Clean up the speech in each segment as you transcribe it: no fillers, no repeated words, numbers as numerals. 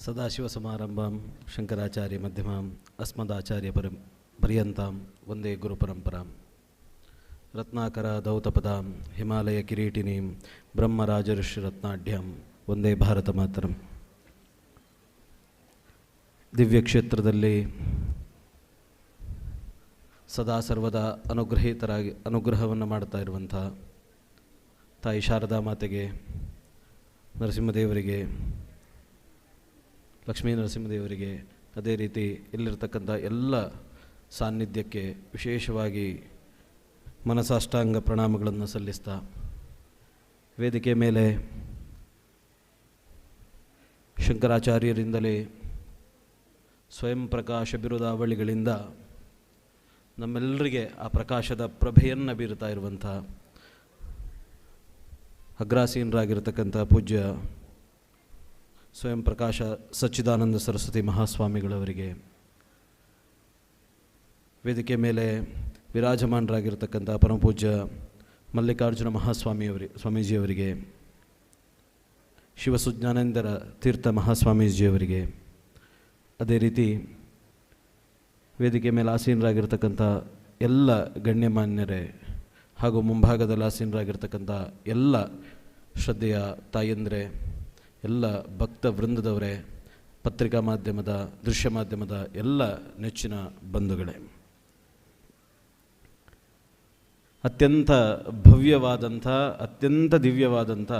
ಸದಾಶಿವಸಮಾರಂಭಾಂ ಶಂಕರಾಚಾರ್ಯ ಮಧ್ಯಮಾಂ ಅಸ್ಮದಾಚಾರ್ಯ ಪರ್ಯಂತಾಂ ವಂದೇ ಗುರುಪರಂಪರಾಂ. ರತ್ನಾಕರ ದೌತಪದಾಂ ಹಿಮಾಲಯ ಕಿರೀಟಿನೀಂ ಬ್ರಹ್ಮರಾಜಋಷಿರತ್ನಾಢ್ಯಾಂ ವಂದೇ ಭಾರತ ಮಾತರಂ. ದಿವ್ಯಕ್ಷೇತ್ರದಲ್ಲಿ ಸದಾ ಸರ್ವದಾ ಅನುಗ್ರಹವನ್ನು ಮಾಡ್ತಾ ಇರುವಂಥ ತಾಯಿ ಶಾರದಾ ಮಾತೆಗೆ, ನರಸಿಂಹದೇವರಿಗೆ, ಲಕ್ಷ್ಮೀ ನರಸಿಂಹದೇವರಿಗೆ, ಅದೇ ರೀತಿ ಇಲ್ಲಿರ್ತಕ್ಕಂಥ ಎಲ್ಲ ಸಾನ್ನಿಧ್ಯಕ್ಕೆ ವಿಶೇಷವಾಗಿ ಮನಸಾಷ್ಟಾಂಗ ಪ್ರಣಾಮಗಳನ್ನು ಸಲ್ಲಿಸ್ತಾ, ವೇದಿಕೆ ಮೇಲೆ ಶಂಕರಾಚಾರ್ಯರಿಂದಲೇ ಸ್ವಯಂ ಪ್ರಕಾಶ ಬಿರುದಾವಳಿಗಳಿಂದ ನಮ್ಮೆಲ್ಲರಿಗೆ ಆ ಪ್ರಕಾಶದ ಪ್ರಭೆಯನ್ನು ಬೀರುತ್ತಾ ಇರುವಂಥ ಅಗ್ರಾಸೀನರಾಗಿರ್ತಕ್ಕಂಥ ಪೂಜ್ಯ ಸ್ವಯಂ ಪ್ರಕಾಶ ಸಚ್ಚಿದಾನಂದ ಸರಸ್ವತಿ ಮಹಾಸ್ವಾಮಿಗಳವರಿಗೆ, ವೇದಿಕೆ ಮೇಲೆ ವಿರಾಜಮಾನರಾಗಿರ್ತಕ್ಕಂಥ ಪರಮಪೂಜ್ಯ ಮಲ್ಲಿಕಾರ್ಜುನ ಸ್ವಾಮೀಜಿಯವರಿಗೆ, ಶಿವಸುಜ್ಞಾನೇಂದ್ರ ತೀರ್ಥ ಮಹಾಸ್ವಾಮೀಜಿಯವರಿಗೆ, ಅದೇ ರೀತಿ ವೇದಿಕೆ ಮೇಲೆ ಆಸೀನರಾಗಿರ್ತಕ್ಕಂಥ ಎಲ್ಲ ಗಣ್ಯಮಾನ್ಯರೇ ಹಾಗೂ ಮುಂಭಾಗದಲ್ಲಿ ಆಸೀನರಾಗಿರ್ತಕ್ಕಂಥ ಎಲ್ಲ ಶ್ರದ್ಧೆಯ ತಾಯಂದರೆ, ಎಲ್ಲ ಭಕ್ತ ವೃಂದದವರೇ, ಪತ್ರಿಕಾ ಮಾಧ್ಯಮದ, ದೃಶ್ಯ ಮಾಧ್ಯಮದ ಎಲ್ಲ ನೆಚ್ಚಿನ ಬಂಧುಗಳೇ, ಅತ್ಯಂತ ಭವ್ಯವಾದಂಥ, ಅತ್ಯಂತ ದಿವ್ಯವಾದಂಥ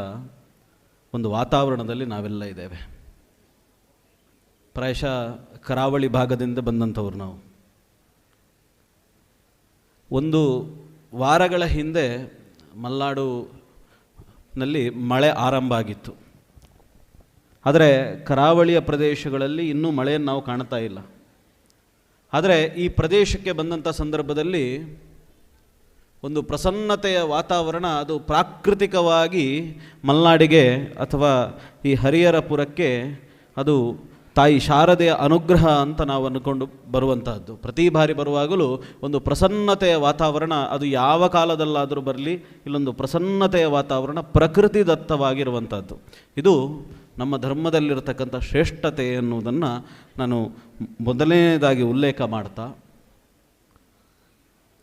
ಒಂದು ವಾತಾವರಣದಲ್ಲಿ ನಾವೆಲ್ಲ ಇದ್ದೇವೆ. ಪ್ರಾಯಶಃ ಕರಾವಳಿ ಭಾಗದಿಂದ ಬಂದಂಥವ್ರು ನಾವು. ಒಂದು ವಾರಗಳ ಹಿಂದೆ ಮಲೆನಾಡಿನಲ್ಲಿ ಮಳೆ ಆರಂಭ ಆಗಿತ್ತು. ಆದರೆ ಕರಾವಳಿಯ ಪ್ರದೇಶಗಳಲ್ಲಿ ಇನ್ನೂ ಮಳೆಯನ್ನು ನಾವು ಕಾಣ್ತಾ ಇಲ್ಲ. ಆದರೆ ಈ ಪ್ರದೇಶಕ್ಕೆ ಬಂದಂಥ ಸಂದರ್ಭದಲ್ಲಿ ಒಂದು ಪ್ರಸನ್ನತೆಯ ವಾತಾವರಣ, ಅದು ಪ್ರಾಕೃತಿಕವಾಗಿ ಮಲೆನಾಡಿಗೆ ಅಥವಾ ಈ ಹರಿಹರಪುರಕ್ಕೆ ಅದು ತಾಯಿ ಶಾರದೆಯ ಅನುಗ್ರಹ ಅಂತ ನಾವು ಅಂದ್ಕೊಂಡು ಬರುವಂತಹದ್ದು. ಪ್ರತಿ ಬಾರಿ ಬರುವಾಗಲೂ ಒಂದು ಪ್ರಸನ್ನತೆಯ ವಾತಾವರಣ, ಅದು ಯಾವ ಕಾಲದಲ್ಲಾದರೂ ಬರಲಿ, ಇಲ್ಲೊಂದು ಪ್ರಸನ್ನತೆಯ ವಾತಾವರಣ ಪ್ರಕೃತಿ ದತ್ತವಾಗಿರುವಂಥದ್ದು. ಇದು ನಮ್ಮ ಧರ್ಮದಲ್ಲಿರತಕ್ಕಂಥ ಶ್ರೇಷ್ಠತೆ ಎನ್ನುವುದನ್ನು ನಾನು ಮೊದಲನೇದಾಗಿ ಉಲ್ಲೇಖ ಮಾಡ್ತಾ,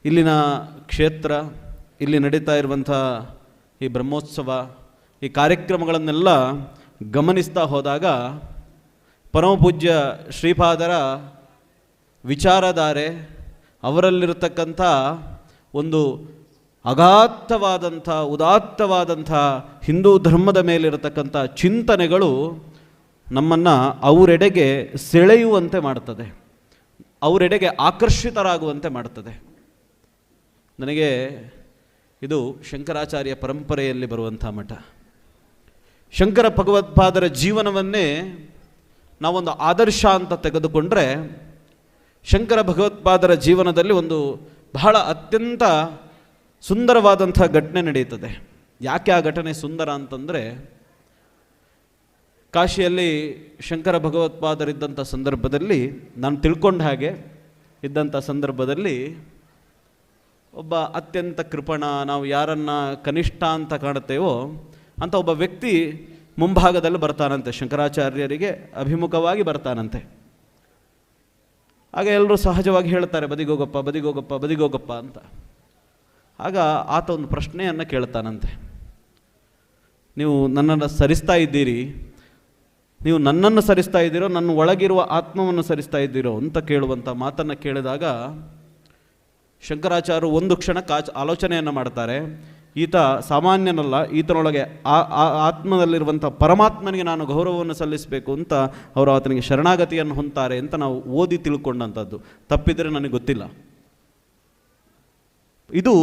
ಇಲ್ಲಿನ ಕ್ಷೇತ್ರ, ಇಲ್ಲಿ ನಡೀತಾ ಇರುವಂಥ ಈ ಬ್ರಹ್ಮೋತ್ಸವ, ಈ ಕಾರ್ಯಕ್ರಮಗಳನ್ನೆಲ್ಲ ಗಮನಿಸ್ತಾ ಹೋದಾಗ ಪರಮಪೂಜ್ಯ ಶ್ರೀಪಾದರ ವಿಚಾರಧಾರೆ, ಅವರಲ್ಲಿರತಕ್ಕಂಥ ಒಂದು ಅಗಾಧವಾದಂಥ, ಉದಾತ್ತವಾದಂಥ ಹಿಂದೂ ಧರ್ಮದ ಮೇಲಿರತಕ್ಕಂಥ ಚಿಂತನೆಗಳು ನಮ್ಮನ್ನು ಅವರೆಡೆಗೆ ಸೆಳೆಯುವಂತೆ ಮಾಡ್ತದೆ, ಅವರೆಡೆಗೆ ಆಕರ್ಷಿತರಾಗುವಂತೆ ಮಾಡ್ತದೆ. ನನಗೆ ಇದು ಶಂಕರಾಚಾರ್ಯ ಪರಂಪರೆಯಲ್ಲಿ ಬರುವಂಥ ಮಠ. ಶಂಕರ ಭಗವತ್ಪಾದರ ಜೀವನವನ್ನೇ ನಾವೊಂದು ಆದರ್ಶ ಅಂತ ತೆಗೆದುಕೊಂಡ್ರೆ, ಶಂಕರ ಭಗವತ್ಪಾದರ ಜೀವನದಲ್ಲಿ ಒಂದು ಬಹಳ ಅತ್ಯಂತ ಸುಂದರವಾದಂಥ ಘಟನೆ ನಡೆಯುತ್ತದೆ. ಯಾಕೆ ಆ ಘಟನೆ ಸುಂದರ ಅಂತಂದರೆ, ಕಾಶಿಯಲ್ಲಿ ಶಂಕರ ಭಗವತ್ಪಾದರಿದ್ದಂಥ ಸಂದರ್ಭದಲ್ಲಿ, ನಾನು ತಿಳ್ಕೊಂಡ ಹಾಗೆ ಇದ್ದಂಥ ಸಂದರ್ಭದಲ್ಲಿ ಒಬ್ಬ ಅತ್ಯಂತ ಕೃಪಣ, ನಾವು ಯಾರನ್ನು ಕನಿಷ್ಠ ಅಂತ ಕಾಣುತ್ತೇವೋ ಅಂತ ಒಬ್ಬ ವ್ಯಕ್ತಿ ಮುಂಭಾಗದಲ್ಲಿ ಬರ್ತಾನಂತೆ, ಶಂಕರಾಚಾರ್ಯರಿಗೆ ಅಭಿಮುಖವಾಗಿ ಬರ್ತಾನಂತೆ. ಆಗ ಎಲ್ಲರೂ ಸಹಜವಾಗಿ ಹೇಳ್ತಾರೆ, ಬದಿಗೋಗಪ್ಪ ಬದಿಗೋಗಪ್ಪ ಬದಿಗೋಗಪ್ಪ ಅಂತ. ಆಗ ಆತ ಒಂದು ಪ್ರಶ್ನೆಯನ್ನು ಕೇಳ್ತಾನಂತೆ, ನೀವು ನನ್ನನ್ನು ಸರಿಸ್ತಾ ಇದ್ದೀರಿ, ನೀವು ನನ್ನನ್ನು ಸರಿಸ್ತಾ ಇದ್ದೀರೋ, ನನ್ನ ಒಳಗಿರುವ ಆತ್ಮವನ್ನು ಸರಿಸ್ತಾ ಇದ್ದೀರೋ ಅಂತ ಕೇಳುವಂಥ ಮಾತನ್ನು ಕೇಳಿದಾಗ ಶಂಕರಾಚಾರ್ಯರು ಒಂದು ಕ್ಷಣಕ್ಕೆ ಆಲೋಚನೆಯನ್ನು ಮಾಡ್ತಾರೆ. ಈತ ಸಾಮಾನ್ಯನಲ್ಲ, ಈತನೊಳಗೆ ಆತ್ಮದಲ್ಲಿರುವಂಥ ಪರಮಾತ್ಮನಿಗೆ ನಾನು ಗೌರವವನ್ನು ಸಲ್ಲಿಸಬೇಕು ಅಂತ ಅವರು ಆತನಿಗೆ ಶರಣಾಗತಿಯನ್ನು ಹೊಂತಾರೆ ಅಂತ ನಾವು ಓದಿ ತಿಳ್ಕೊಂಡಂಥದ್ದು. ತಪ್ಪಿದರೆ ನನಗೆ ಗೊತ್ತಿಲ್ಲ. ಇದು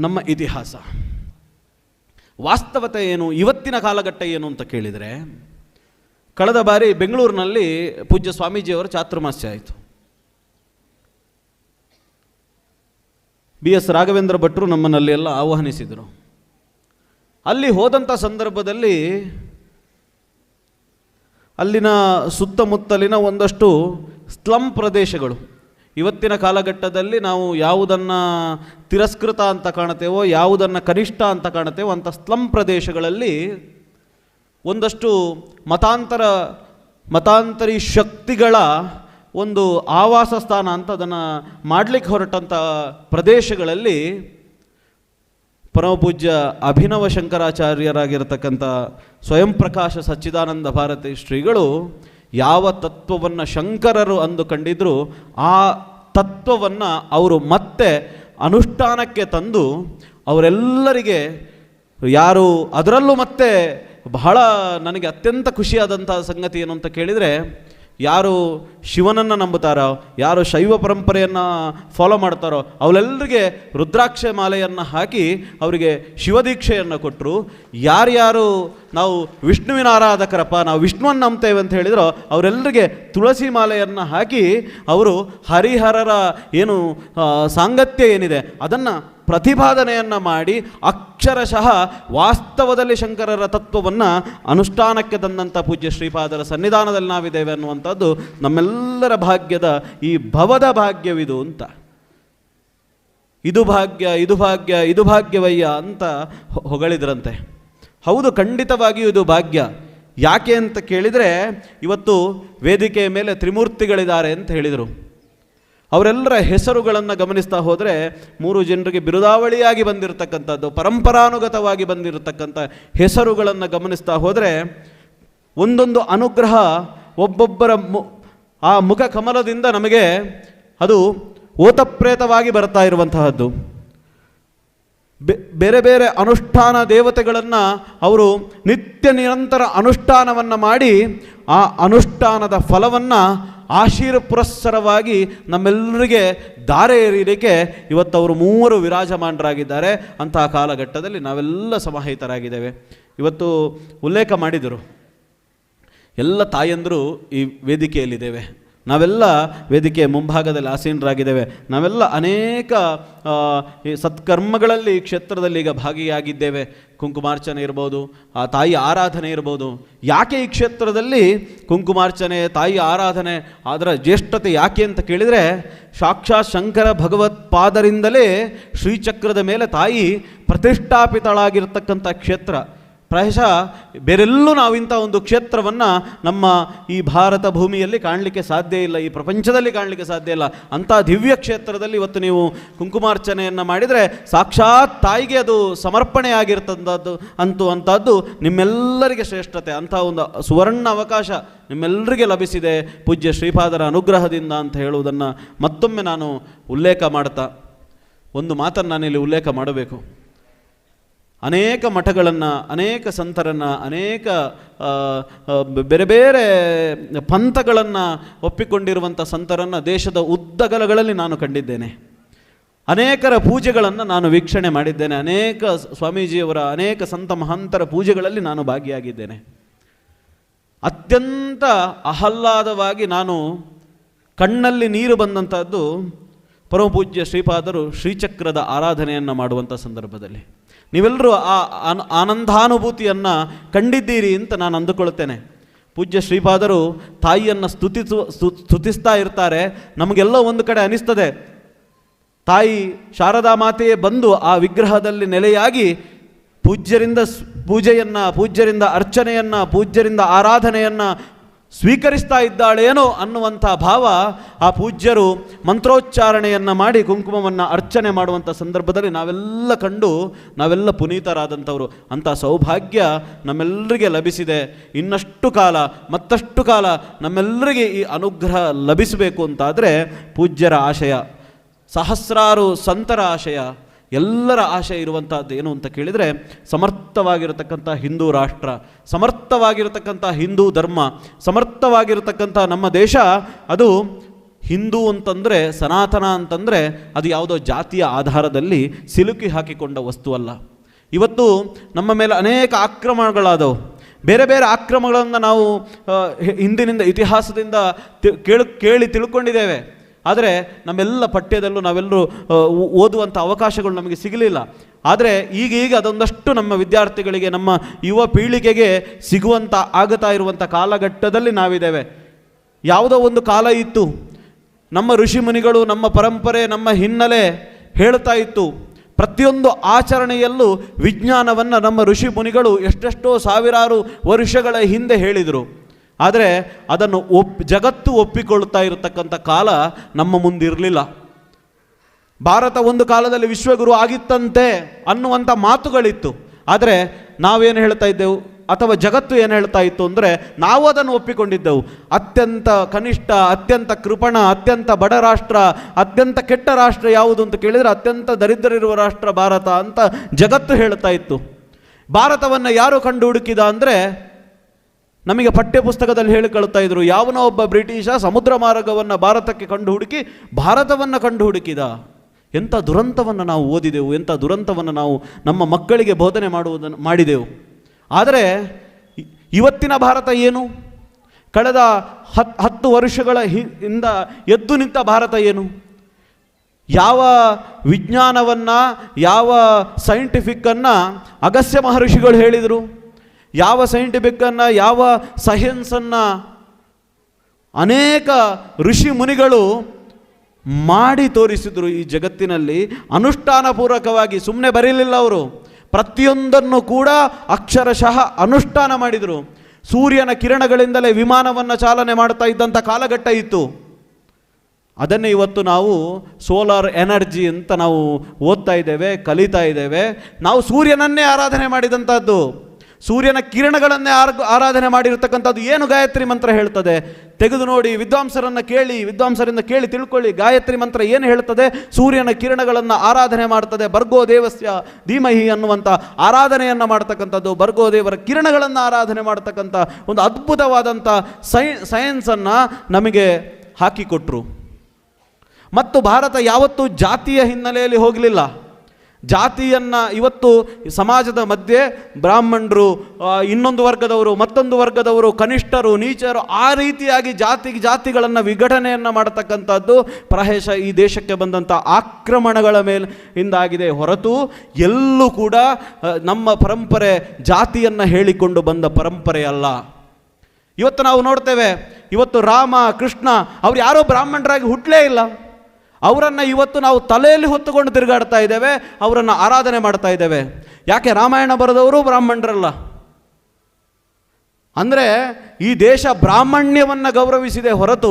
ನಮ್ಮ ಇತಿಹಾಸ. ವಾಸ್ತವತೆ ಏನು, ಇವತ್ತಿನ ಕಾಲಘಟ್ಟ ಏನು ಅಂತ ಕೇಳಿದರೆ, ಕಳೆದ ಬಾರಿ ಬೆಂಗಳೂರಿನಲ್ಲಿ ಪೂಜ್ಯ ಸ್ವಾಮೀಜಿಯವರ ಚಾತುರ್ಮಾಸ್ಯ ಆಯಿತು. BS ರಾಘವೇಂದ್ರ ಭಟ್ರು ನಮ್ಮನ್ನಲ್ಲಿ ಎಲ್ಲ ಆಹ್ವಾನಿಸಿದರು. ಅಲ್ಲಿ ಹೋದಂಥ ಸಂದರ್ಭದಲ್ಲಿ ಅಲ್ಲಿನ ಸುತ್ತಮುತ್ತಲಿನ ಒಂದಷ್ಟು ಸ್ಲಮ್ ಪ್ರದೇಶಗಳು, ಇವತ್ತಿನ ಕಾಲಘಟ್ಟದಲ್ಲಿ ನಾವು ಯಾವುದನ್ನು ತಿರಸ್ಕೃತ ಅಂತ ಕಾಣುತ್ತೇವೋ, ಯಾವುದನ್ನು ಕನಿಷ್ಠ ಅಂತ ಕಾಣುತ್ತೇವೋ ಅಂಥ ಸ್ಲಮ್ ಪ್ರದೇಶಗಳಲ್ಲಿ ಒಂದಷ್ಟು ಮತಾಂತರ ಮತಾಂತರಿ ಶಕ್ತಿಗಳ ಒಂದು ಆವಾಸ ಸ್ಥಾನ ಅಂತ ಅದನ್ನು ಮಾಡಲಿಕ್ಕೆ ಹೊರಟಂಥ ಪ್ರದೇಶಗಳಲ್ಲಿ ಪರಮಪೂಜ್ಯ ಅಭಿನವ ಶಂಕರಾಚಾರ್ಯರಾಗಿರತಕ್ಕಂಥ ಸ್ವಯಂ ಪ್ರಕಾಶ ಸಚ್ಚಿದಾನಂದ ಭಾರತಿ ಶ್ರೀಗಳು ಯಾವ ತತ್ವವನ್ನು ಶಂಕರರು ಅಂದು ಕಂಡಿದ್ರು ಆ ತತ್ವವನ್ನು ಅವರು ಮತ್ತೆ ಅನುಷ್ಠಾನಕ್ಕೆ ತಂದು ಅವರೆಲ್ಲರಿಗೆ, ಯಾರು ಅದರಲ್ಲೂ ಮತ್ತೆ ಬಹಳ ನನಗೆ ಅತ್ಯಂತ ಖುಷಿಯಾದಂಥ ಸಂಗತಿ ಏನು ಅಂತ ಕೇಳಿದರೆ, ಯಾರು ಶಿವನನ್ನು ನಂಬುತ್ತಾರೋ, ಯಾರು ಶೈವ ಪರಂಪರೆಯನ್ನು ಫಾಲೋ ಮಾಡ್ತಾರೋ ಅವರೆಲ್ಲರಿಗೆ ರುದ್ರಾಕ್ಷ ಮಾಲೆಯನ್ನು ಹಾಕಿ ಅವರಿಗೆ ಶಿವದೀಕ್ಷೆಯನ್ನು ಕೊಟ್ಟರು. ಯಾರ್ಯಾರು ನಾವು ವಿಷ್ಣುವಿನ ಆರಾಧಕರಪ್ಪ, ನಾವು ವಿಷ್ಣುವನ್ನು ನಂಬ್ತೇವೆ ಅಂತ ಹೇಳಿದ್ರು ಅವರೆಲ್ಲರಿಗೆ ತುಳಸಿ ಮಾಲೆಯನ್ನು ಹಾಕಿ ಅವರು ಹರಿಹರರ ಏನು ಸಾಂಗತ್ಯ ಏನಿದೆ ಅದನ್ನು ಪ್ರತಿಪಾದನೆಯನ್ನು ಮಾಡಿ ಅಕ್ಷರಶಃ ವಾಸ್ತವದಲ್ಲಿ ಶಂಕರರ ತತ್ವವನ್ನು ಅನುಷ್ಠಾನಕ್ಕೆ ತಂದಂಥ ಪೂಜ್ಯ ಶ್ರೀಪಾದರ ಸನ್ನಿಧಾನದಲ್ಲಿ ನಾವಿದ್ದೇವೆ ಅನ್ನುವಂಥದ್ದು ನಮ್ಮೆಲ್ಲರ ಭಾಗ್ಯದ ಈ ಭವದ ಭಾಗ್ಯವಿದು ಅಂತ. ಇದು ಭಾಗ್ಯ, ಇದು ಭಾಗ್ಯ, ಇದು ಭಾಗ್ಯವಯ್ಯ ಅಂತ ಹೊಗಳಿದ್ರಂತೆ. ಹೌದು, ಖಂಡಿತವಾಗಿಯೂ ಇದು ಭಾಗ್ಯ. ಯಾಕೆ ಅಂತ ಕೇಳಿದರೆ, ಇವತ್ತು ವೇದಿಕೆಯ ಮೇಲೆ ತ್ರಿಮೂರ್ತಿಗಳಿದ್ದಾರೆ ಅಂತ ಹೇಳಿದರು. ಅವರೆಲ್ಲರ ಹೆಸರುಗಳನ್ನು ಗಮನಿಸ್ತಾ ಹೋದರೆ 3 ಜನರಿಗೆ ಬಿರುದಾವಳಿಯಾಗಿ ಬಂದಿರತಕ್ಕಂಥದ್ದು, ಪರಂಪರಾನುಗತವಾಗಿ ಬಂದಿರತಕ್ಕಂಥ ಹೆಸರುಗಳನ್ನು ಗಮನಿಸ್ತಾ ಹೋದರೆ ಒಂದೊಂದು ಅನುಗ್ರಹ ಒಬ್ಬೊಬ್ಬರ ಆ ಮುಖ ಕಮಲದಿಂದ ನಮಗೆ ಅದು ಓತಪ್ರೇತವಾಗಿ ಬರ್ತಾ ಇರುವಂತಹದ್ದು. ಬೇರೆ ಬೇರೆ ಅನುಷ್ಠಾನ ದೇವತೆಗಳನ್ನು ಅವರು ನಿತ್ಯ ನಿರಂತರ ಅನುಷ್ಠಾನವನ್ನು ಮಾಡಿ ಆ ಅನುಷ್ಠಾನದ ಫಲವನ್ನು ಪುರಸ್ಸರವಾಗಿ ನಮ್ಮೆಲ್ಲರಿಗೆ ದಾರೆ ಎರೀಲಿಕ್ಕೆ ಇವತ್ತು ಅವರು 3 ವಿರಾಜಮಾನರಾಗಿದ್ದಾರೆ. ಅಂತಹ ಕಾಲಘಟ್ಟದಲ್ಲಿ ನಾವೆಲ್ಲ ಸಮಾಹಿತರಾಗಿದ್ದೇವೆ. ಇವತ್ತು ಉಲ್ಲೇಖ ಮಾಡಿದರು, ಎಲ್ಲ ತಾಯಂದರು ಈ ವೇದಿಕೆಯಲ್ಲಿದ್ದೇವೆ, ನಾವೆಲ್ಲ ವೇದಿಕೆಯ ಮುಂಭಾಗದಲ್ಲಿ ಆಸೀನರಾಗಿದ್ದೇವೆ, ನಾವೆಲ್ಲ ಅನೇಕ ಸತ್ಕರ್ಮಗಳಲ್ಲಿ ಈ ಕ್ಷೇತ್ರದಲ್ಲಿ ಈಗ ಭಾಗಿಯಾಗಿದ್ದೇವೆ. ಕುಂಕುಮಾರ್ಚನೆ ಇರ್ಬೋದು, ಆ ತಾಯಿ ಆರಾಧನೆ ಇರ್ಬೋದು. ಯಾಕೆ ಈ ಕ್ಷೇತ್ರದಲ್ಲಿ ಕುಂಕುಮಾರ್ಚನೆ, ತಾಯಿ ಆರಾಧನೆ ಅದರ ಜ್ಯೇಷ್ಠತೆ ಯಾಕೆ ಅಂತ ಕೇಳಿದರೆ, ಸಾಕ್ಷಾತ್ ಶಂಕರ ಭಗವತ್ಪಾದರಿಂದಲೇ ಶ್ರೀಚಕ್ರದ ಮೇಲೆ ತಾಯಿ ಪ್ರತಿಷ್ಠಾಪಿತಳಾಗಿರ್ತಕ್ಕಂಥ ಕ್ಷೇತ್ರ. ಪ್ರಾಯಶಃ ಬೇರೆಲ್ಲೂ ನಾವಿಂಥ ಒಂದು ಕ್ಷೇತ್ರವನ್ನು ನಮ್ಮ ಈ ಭಾರತ ಭೂಮಿಯಲ್ಲಿ ಕಾಣಲಿಕ್ಕೆ ಸಾಧ್ಯ ಇಲ್ಲ, ಈ ಪ್ರಪಂಚದಲ್ಲಿ ಕಾಣಲಿಕ್ಕೆ ಸಾಧ್ಯ ಇಲ್ಲ. ಅಂಥ ದಿವ್ಯ ಕ್ಷೇತ್ರದಲ್ಲಿ ಇವತ್ತು ನೀವು ಕುಂಕುಮಾರ್ಚನೆಯನ್ನು ಮಾಡಿದರೆ ಸಾಕ್ಷಾತ್ ತಾಯಿಗೆ ಅದು ಸಮರ್ಪಣೆಯಾಗಿರ್ತಂಥದ್ದು ಅಂಥದ್ದು ನಿಮ್ಮೆಲ್ಲರಿಗೆ ಶ್ರೇಷ್ಠತೆ. ಅಂಥ ಒಂದು ಸುವರ್ಣ ಅವಕಾಶ ನಿಮ್ಮೆಲ್ಲರಿಗೆ ಲಭಿಸಿದೆ ಪೂಜ್ಯ ಶ್ರೀಪಾದರ ಅನುಗ್ರಹದಿಂದ ಅಂತ ಹೇಳುವುದನ್ನು ಮತ್ತೊಮ್ಮೆ ನಾನು ಉಲ್ಲೇಖ ಮಾಡ್ತಾ ಒಂದು ಮಾತನ್ನು ನಾನಿಲ್ಲಿ ಉಲ್ಲೇಖ ಮಾಡಬೇಕು. ಅನೇಕ ಮಠಗಳನ್ನು, ಅನೇಕ ಸಂತರನ್ನು, ಅನೇಕ ಬೇರೆ ಬೇರೆ ಪಂಥಗಳನ್ನು ಒಪ್ಪಿಕೊಂಡಿರುವಂಥ ಸಂತರನ್ನು ದೇಶದ ಉದ್ದಗಲಗಳಲ್ಲಿ ನಾನು ಕಂಡಿದ್ದೇನೆ. ಅನೇಕರ ಪೂಜೆಗಳನ್ನು ನಾನು ವೀಕ್ಷಣೆ ಮಾಡಿದ್ದೇನೆ. ಅನೇಕ ಸ್ವಾಮೀಜಿಯವರ, ಅನೇಕ ಸಂತ ಮಹಂತರ ಪೂಜೆಗಳಲ್ಲಿ ನಾನು ಭಾಗಿಯಾಗಿದ್ದೇನೆ. ಅತ್ಯಂತ ಆಹ್ಲಾದವಾಗಿ ನಾನು ಕಣ್ಣಲ್ಲಿ ನೀರು ಬಂದಂಥದ್ದು ಪರಮಪೂಜ್ಯ ಶ್ರೀಪಾದರು ಶ್ರೀಚಕ್ರದ ಆರಾಧನೆಯನ್ನು ಮಾಡುವಂಥ ಸಂದರ್ಭದಲ್ಲಿ. ನೀವೆಲ್ಲರೂ ಆ ಆನಂದಾನುಭೂತಿಯನ್ನು ಕಂಡಿದ್ದೀರಿ ಅಂತ ನಾನು ಅಂದುಕೊಳ್ತೇನೆ. ಪೂಜ್ಯ ಶ್ರೀಪಾದರು ತಾಯಿಯನ್ನು ಸ್ತುತಿಸ್ತಾ ಇರ್ತಾರೆ. ನಮಗೆಲ್ಲ ಒಂದು ಕಡೆ ಅನಿಸ್ತದೆ, ತಾಯಿ ಶಾರದಾ ಮಾತೆಯೇ ಬಂದು ಆ ವಿಗ್ರಹದಲ್ಲಿ ನೆಲೆಯಾಗಿ ಪೂಜ್ಯರಿಂದ ಪೂಜೆಯನ್ನು, ಪೂಜ್ಯರಿಂದ ಅರ್ಚನೆಯನ್ನು, ಪೂಜ್ಯರಿಂದ ಆರಾಧನೆಯನ್ನು ಸ್ವೀಕರಿಸ್ತಾ ಇದ್ದಾಳೇನೋ ಅನ್ನುವಂಥ ಭಾವ ಆ ಪೂಜ್ಯರು ಮಂತ್ರೋಚ್ಚಾರಣೆಯನ್ನು ಮಾಡಿ ಕುಂಕುಮವನ್ನು ಅರ್ಚನೆ ಮಾಡುವಂಥ ಸಂದರ್ಭದಲ್ಲಿ ನಾವೆಲ್ಲ ಕಂಡು ನಾವೆಲ್ಲ ಪುನೀತರಾದಂಥವರು. ಅಂಥ ಸೌಭಾಗ್ಯ ನಮ್ಮೆಲ್ಲರಿಗೆ ಲಭಿಸಿದೆ. ಇನ್ನಷ್ಟು ಕಾಲ, ಮತ್ತಷ್ಟು ಕಾಲ ನಮ್ಮೆಲ್ಲರಿಗೆ ಈ ಅನುಗ್ರಹ ಲಭಿಸಬೇಕು ಅಂತಾದರೆ ಪೂಜ್ಯರ ಆಶಯ, ಸಹಸ್ರಾರು ಸಂತರ ಆಶಯ, ಎಲ್ಲರ ಆಶೆ ಇರುವಂಥದ್ದು ಏನು ಅಂತ ಕೇಳಿದರೆ, ಸಮರ್ಥವಾಗಿರತಕ್ಕಂಥ ಹಿಂದೂ ರಾಷ್ಟ್ರ, ಸಮರ್ಥವಾಗಿರತಕ್ಕಂಥ ಹಿಂದೂ ಧರ್ಮ, ಸಮರ್ಥವಾಗಿರತಕ್ಕಂಥ ನಮ್ಮ ದೇಶ. ಅದು ಹಿಂದೂ ಅಂತಂದರೆ, ಸನಾತನ ಅಂತಂದರೆ ಅದು ಯಾವುದೋ ಜಾತಿಯ ಆಧಾರದಲ್ಲಿ ಸಿಲುಕಿ ಹಾಕಿಕೊಂಡ ವಸ್ತುವಲ್ಲ. ಇವತ್ತು ನಮ್ಮ ಮೇಲೆ ಅನೇಕ ಆಕ್ರಮಣಗಳಾದವು. ಬೇರೆ ಬೇರೆ ಆಕ್ರಮಣಗಳನ್ನು ನಾವು ಹಿಂದಿನಿಂದ ಇತಿಹಾಸದಿಂದ ಕೇಳಿ ತಿಳ್ಕೊಂಡಿದ್ದೇವೆ. ಆದರೆ ನಮ್ಮೆಲ್ಲ ಪಠ್ಯದಲ್ಲೂ ನಾವೆಲ್ಲರೂ ಓದುವಂಥ ಅವಕಾಶಗಳು ನಮಗೆ ಸಿಗಲಿಲ್ಲ. ಆದರೆ ಈಗ ಅದೊಂದಷ್ಟು ನಮ್ಮ ವಿದ್ಯಾರ್ಥಿಗಳಿಗೆ, ನಮ್ಮ ಯುವ ಪೀಳಿಗೆಗೆ ಸಿಗುವಂಥ ಆಗುತ್ತಾ ಇರುವಂಥ ಕಾಲಘಟ್ಟದಲ್ಲಿ ನಾವಿದ್ದೇವೆ. ಯಾವುದೋ ಒಂದು ಕಾಲ ಇತ್ತು, ನಮ್ಮ ಋಷಿಮುನಿಗಳು, ನಮ್ಮ ಪರಂಪರೆ, ನಮ್ಮ ಹಿನ್ನೆಲೆ ಹೇಳ್ತಾ ಇತ್ತು. ಪ್ರತಿಯೊಂದು ಆಚರಣೆಯಲ್ಲೂ ವಿಜ್ಞಾನವನ್ನು ನಮ್ಮ ಋಷಿ ಮುನಿಗಳು ಎಷ್ಟೆಷ್ಟೋ ಸಾವಿರಾರು ವರ್ಷಗಳ ಹಿಂದೆ ಹೇಳಿದರು. ಆದರೆ ಅದನ್ನು ಜಗತ್ತು ಒಪ್ಪಿಕೊಳ್ತಾ ಇರತಕ್ಕಂಥ ಕಾಲ ನಮ್ಮ ಮುಂದಿರಲಿಲ್ಲ. ಭಾರತ ಒಂದು ಕಾಲದಲ್ಲಿ ವಿಶ್ವಗುರು ಆಗಿತ್ತಂತೆ ಅನ್ನುವಂಥ ಮಾತುಗಳಿತ್ತು. ಆದರೆ ನಾವೇನು ಹೇಳ್ತಾ ಇದ್ದೆವು, ಅಥವಾ ಜಗತ್ತು ಏನು ಹೇಳ್ತಾ ಇತ್ತು ಅಂದರೆ ನಾವು ಅದನ್ನು ಒಪ್ಪಿಕೊಂಡಿದ್ದೆವು. ಅತ್ಯಂತ ಕನಿಷ್ಠ, ಅತ್ಯಂತ ಕೃಪಣ, ಅತ್ಯಂತ ಬಡ ರಾಷ್ಟ್ರ, ಅತ್ಯಂತ ಕೆಟ್ಟ ರಾಷ್ಟ್ರ ಯಾವುದು ಅಂತ ಕೇಳಿದರೆ ಅತ್ಯಂತ ದರಿದ್ರರಿರುವ ರಾಷ್ಟ್ರ ಭಾರತ ಅಂತ ಜಗತ್ತು ಹೇಳ್ತಾ ಇತ್ತು. ಭಾರತವನ್ನು ಯಾರು ಕಂಡು ಹುಡುಕಿದ ಅಂದರೆ ನಮಗೆ ಪಠ್ಯಪುಸ್ತಕದಲ್ಲಿ ಹೇಳಿಕೊಳ್ತಾ ಇದ್ರು, ಯಾವನೋ ಒಬ್ಬ ಬ್ರಿಟಿಷ ಸಮುದ್ರ ಮಾರ್ಗವನ್ನು ಭಾರತಕ್ಕೆ ಕಂಡು ಹುಡುಕಿ ಭಾರತವನ್ನು ಕಂಡು ಹುಡುಕಿದ. ಎಂಥ ದುರಂತವನ್ನು ನಾವು ಓದಿದೆವು, ಎಂಥ ದುರಂತವನ್ನು ನಾವು ನಮ್ಮ ಮಕ್ಕಳಿಗೆ ಬೋಧನೆ ಮಾಡಿದೆವು. ಆದರೆ ಇವತ್ತಿನ ಭಾರತ ಏನು, ಕಳೆದ 10 ವರ್ಷಗಳ ಹಿಂದ ಎದ್ದು ನಿಂತ ಭಾರತ ಏನು? ಯಾವ ವಿಜ್ಞಾನವನ್ನು, ಯಾವ ಸೈಂಟಿಫಿಕ್ಕನ್ನು ಅಗಸ್ತ್ಯ ಮಹರ್ಷಿಗಳು ಹೇಳಿದರು, ಯಾವ ಸೈಂಟಿಫಿಕ್ಕನ್ನು, ಯಾವ ಸೈನ್ಸನ್ನು ಅನೇಕ ಋಷಿ ಮುನಿಗಳು ಮಾಡಿ ತೋರಿಸಿದರು. ಈ ಜಗತ್ತಿನಲ್ಲಿ ಅನುಷ್ಠಾನಪೂರ್ವಕವಾಗಿ ಸುಮ್ಮನೆ ಬರೀಲಿಲ್ಲ ಅವರು, ಪ್ರತಿಯೊಂದನ್ನು ಕೂಡ ಅಕ್ಷರಶಃ ಅನುಷ್ಠಾನ ಮಾಡಿದರು. ಸೂರ್ಯನ ಕಿರಣಗಳಿಂದಲೇ ವಿಮಾನವನ್ನು ಚಾಲನೆ ಮಾಡ್ತಾ ಇದ್ದಂಥ ಕಾಲಘಟ್ಟ ಇತ್ತು. ಅದನ್ನೇ ಇವತ್ತು ನಾವು ಸೋಲಾರ್ ಎನರ್ಜಿ ಅಂತ ನಾವು ಓದ್ತಾ ಇದ್ದೇವೆ, ಕಲಿತಾ ಇದ್ದೇವೆ. ನಾವು ಸೂರ್ಯನನ್ನೇ ಆರಾಧನೆ ಮಾಡಿದಂಥದ್ದು, ಸೂರ್ಯನ ಕಿರಣಗಳನ್ನೇ ಆರಾಧನೆ ಮಾಡಿರ್ತಕ್ಕಂಥದ್ದು. ಏನು ಗಾಯತ್ರಿ ಮಂತ್ರ ಹೇಳ್ತದೆ ತೆಗೆದು ನೋಡಿ, ವಿದ್ವಾಂಸರಿಂದ ಕೇಳಿ ತಿಳ್ಕೊಳ್ಳಿ. ಗಾಯತ್ರಿ ಮಂತ್ರ ಏನು ಹೇಳ್ತದೆ? ಸೂರ್ಯನ ಕಿರಣಗಳನ್ನು ಆರಾಧನೆ ಮಾಡ್ತದೆ. ಭರ್ಗೋ ದೇವಸ್ಯ ಧೀಮಹಿ ಅನ್ನುವಂಥ ಆರಾಧನೆಯನ್ನು ಮಾಡ್ತಕ್ಕಂಥದ್ದು, ಭರ್ಗೋ ದೇವರ ಕಿರಣಗಳನ್ನು ಆರಾಧನೆ ಮಾಡ್ತಕ್ಕಂಥ ಒಂದು ಅದ್ಭುತವಾದಂಥ ಸೈನ್ಸನ್ನು ನಮಗೆ ಹಾಕಿಕೊಟ್ರು. ಮತ್ತು ಭಾರತ ಯಾವತ್ತೂ ಜಾತಿಯ ಹಿನ್ನೆಲೆಯಲ್ಲಿ ಹೋಗಲಿಲ್ಲ. ಜಾತಿಯನ್ನು ಇವತ್ತು ಸಮಾಜದ ಮಧ್ಯೆ ಬ್ರಾಹ್ಮಣರು, ಇನ್ನೊಂದು ವರ್ಗದವರು, ಮತ್ತೊಂದು ವರ್ಗದವರು, ಕನಿಷ್ಠರು, ನೀಚರು, ಆ ರೀತಿಯಾಗಿ ಜಾತಿಗಳನ್ನು ವಿಘಟನೆಯನ್ನು ಮಾಡತಕ್ಕಂಥದ್ದು ಪ್ರಾಯಶಃ ಈ ದೇಶಕ್ಕೆ ಬಂದಂಥ ಆಕ್ರಮಣಗಳ ಮೇಲಿಂದಾಗಿದೆ ಹೊರತು ಎಲ್ಲೂ ಕೂಡ ನಮ್ಮ ಪರಂಪರೆ ಜಾತಿಯನ್ನು ಹೇಳಿಕೊಂಡು ಬಂದ ಪರಂಪರೆ ಅಲ್ಲ. ಇವತ್ತು ನಾವು ನೋಡ್ತೇವೆ, ಇವತ್ತು ರಾಮ, ಕೃಷ್ಣ ಅವರು ಯಾರೋ ಬ್ರಾಹ್ಮಣರಾಗಿ ಹುಟ್ಟಲೇ ಇಲ್ಲ. ಅವರನ್ನು ಇವತ್ತು ನಾವು ತಲೆಯಲ್ಲಿ ಹೊತ್ತುಕೊಂಡು ತಿರುಗಾಡ್ತಾ ಇದ್ದೇವೆ, ಅವರನ್ನು ಆರಾಧನೆ ಮಾಡ್ತಾ ಇದ್ದೇವೆ. ಯಾಕೆ? ರಾಮಾಯಣ ಬರೆದವರು ಬ್ರಾಹ್ಮಣರಲ್ಲ. ಅಂದರೆ ಈ ದೇಶ ಬ್ರಾಹ್ಮಣ್ಯವನ್ನು ಗೌರವಿಸಿದೆ ಹೊರತು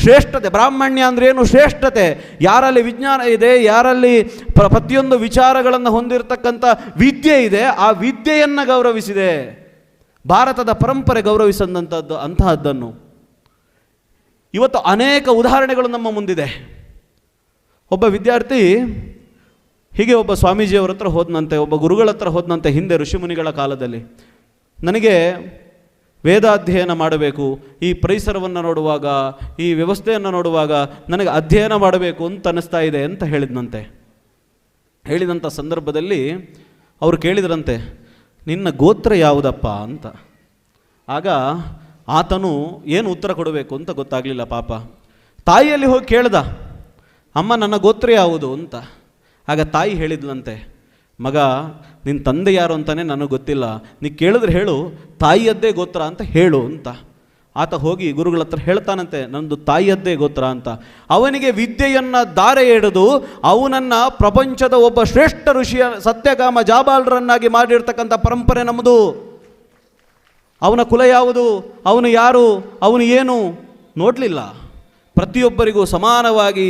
ಶ್ರೇಷ್ಠತೆ, ಬ್ರಾಹ್ಮಣ್ಯ ಅಂದರೆ ಏನು? ಶ್ರೇಷ್ಠತೆ. ಯಾರಲ್ಲಿ ವಿಜ್ಞಾನ ಇದೆ, ಯಾರಲ್ಲಿ ಪ್ರತಿಯೊಂದು ವಿಚಾರಗಳನ್ನು ಹೊಂದಿರತಕ್ಕಂಥ ವಿದ್ಯೆ ಇದೆ, ಆ ವಿದ್ಯೆಯನ್ನು ಗೌರವಿಸಿದೆ. ಭಾರತದ ಪರಂಪರೆ ಗೌರವಿಸಿದಂಥದ್ದು ಅಂತಹದ್ದನ್ನು ಇವತ್ತು ಅನೇಕ ಉದಾಹರಣೆಗಳು ನಮ್ಮ ಮುಂದಿದೆ. ಒಬ್ಬ ವಿದ್ಯಾರ್ಥಿ ಹೀಗೆ ಒಬ್ಬ ಸ್ವಾಮೀಜಿಯವರ ಹತ್ರ ಹೋದನಂತೆ, ಒಬ್ಬ ಗುರುಗಳ ಹತ್ರ ಹೋದನಂತೆ, ಹಿಂದೆ ಋಷಿಮುನಿಗಳ ಕಾಲದಲ್ಲಿ. ನನಗೆ ವೇದಾಧ್ಯಯನ ಮಾಡಬೇಕು, ಈ ಪರಿಸರವನ್ನು ನೋಡುವಾಗ, ಈ ವ್ಯವಸ್ಥೆಯನ್ನು ನೋಡುವಾಗ ನನಗೆ ಅಧ್ಯಯನ ಮಾಡಬೇಕು ಅಂತ ಅನ್ನಿಸ್ತಾ ಇದೆ ಅಂತ ಹೇಳಿದಂಥ ಸಂದರ್ಭದಲ್ಲಿ ಅವರು ಕೇಳಿದ್ರಂತೆ, ನಿನ್ನ ಗೋತ್ರ ಯಾವುದಪ್ಪ ಅಂತ. ಆಗ ಆತನು ಏನು ಉತ್ತರ ಕೊಡಬೇಕು ಅಂತ ಗೊತ್ತಾಗಲಿಲ್ಲ ಪಾಪ. ತಾಯಿಯಲ್ಲಿ ಹೋಗಿ ಕೇಳ್ದ, ಅಮ್ಮ ನನ್ನ ಗೋತ್ರ ಯಾವುದು ಅಂತ. ಆಗ ತಾಯಿ ಹೇಳಿದ್ಲಂತೆ, ಮಗ ನಿನ್ನ ತಂದೆ ಯಾರು ಅಂತಾನೆ ನನಗೆ ಗೊತ್ತಿಲ್ಲ, ನೀ ಕೇಳಿದ್ರೆ ಹೇಳು, ತಾಯಿಯದ್ದೇ ಗೋತ್ರ ಅಂತ ಹೇಳು ಅಂತ. ಆತ ಹೋಗಿ ಗುರುಗಳ ಹತ್ರ ಹೇಳ್ತಾನಂತೆ, ನನ್ನದು ತಾಯಿಯದ್ದೇ ಗೋತ್ರ ಅಂತ. ಅವನಿಗೆ ವಿದ್ಯೆಯನ್ನು ದಾರೆ ಎಳೆದು ಅವನನ್ನು ಪ್ರಪಂಚದ ಒಬ್ಬ ಶ್ರೇಷ್ಠ ಋಷಿಯ ಸತ್ಯಗಾಮ ಜಾಬಾಲರನ್ನಾಗಿ ಮಾಡಿರ್ತಕ್ಕಂಥ ಪರಂಪರೆ ನಮ್ಮದು. ಅವನ ಕುಲ ಯಾವುದು, ಅವನು ಯಾರು, ಅವನು ಏನು ನೋಡಲಿಲ್ಲ. ಪ್ರತಿಯೊಬ್ಬರಿಗೂ ಸಮಾನವಾಗಿ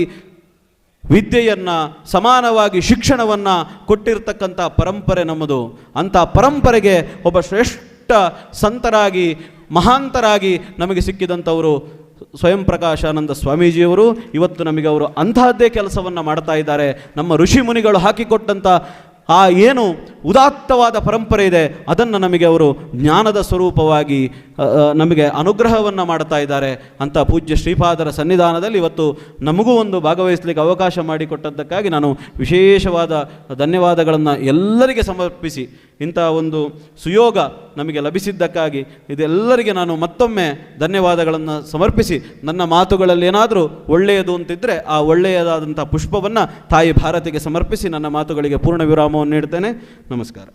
ವಿದ್ಯೆಯನ್ನು, ಸಮಾನವಾಗಿ ಶಿಕ್ಷಣವನ್ನು ಕೊಟ್ಟಿರ್ತಕ್ಕಂಥ ಪರಂಪರೆ ನಮ್ಮದು. ಅಂಥ ಪರಂಪರೆಗೆ ಒಬ್ಬ ಶ್ರೇಷ್ಠ ಸಂತರಾಗಿ, ಮಹಾಂತರಾಗಿ ನಮಗೆ ಸಿಕ್ಕಿದಂಥವರು ಸ್ವಯಂ ಪ್ರಕಾಶಾನಂದ ಸ್ವಾಮೀಜಿಯವರು. ಇವತ್ತು ನಮಗೆ ಅವರು ಅಂತಹದ್ದೇ ಕೆಲಸವನ್ನು ಮಾಡ್ತಾ ಇದ್ದಾರೆ. ನಮ್ಮ ಋಷಿ ಮುನಿಗಳು ಹಾಕಿಕೊಟ್ಟಂಥ ಆ ಏನು ಉದಾತ್ತವಾದ ಪರಂಪರೆ ಇದೆ, ಅದನ್ನು ನಮಗೆ ಅವರು ಜ್ಞಾನದ ಸ್ವರೂಪವಾಗಿ ನಮಗೆ ಅನುಗ್ರಹವನ್ನು ಮಾಡ್ತಾ ಇದ್ದಾರೆ ಅಂತ ಪೂಜ್ಯ ಶ್ರೀಪಾದರ ಸನ್ನಿಧಾನದಲ್ಲಿ ಇವತ್ತು ನಮಗೂ ಒಂದು ಭಾಗವಹಿಸಲಿಕ್ಕೆ ಅವಕಾಶ ಮಾಡಿಕೊಟ್ಟದ್ದಕ್ಕಾಗಿ ನಾನು ವಿಶೇಷವಾದ ಧನ್ಯವಾದಗಳನ್ನು ಎಲ್ಲರಿಗೆ ಸಮರ್ಪಿಸಿ, ಇಂಥ ಒಂದು ಸುಯೋಗ ನಮಗೆ ಲಭಿಸಿದ್ದಕ್ಕಾಗಿ ಇದೆಲ್ಲರಿಗೆ ನಾನು ಮತ್ತೊಮ್ಮೆ ಧನ್ಯವಾದಗಳನ್ನು ಸಮರ್ಪಿಸಿ, ನನ್ನ ಮಾತುಗಳಲ್ಲಿ ಏನಾದರೂ ಒಳ್ಳೆಯದು ಅಂತಿದ್ದರೆ ಆ ಒಳ್ಳೆಯದಾದಂಥ ಪುಷ್ಪವನ್ನು ತಾಯಿ ಭಾರತಿಗೆ ಸಮರ್ಪಿಸಿ ನನ್ನ ಮಾತುಗಳಿಗೆ ಪೂರ್ಣ ವಿರಾಮವನ್ನು ನೀಡ್ತೇನೆ. ನಮಸ್ಕಾರ.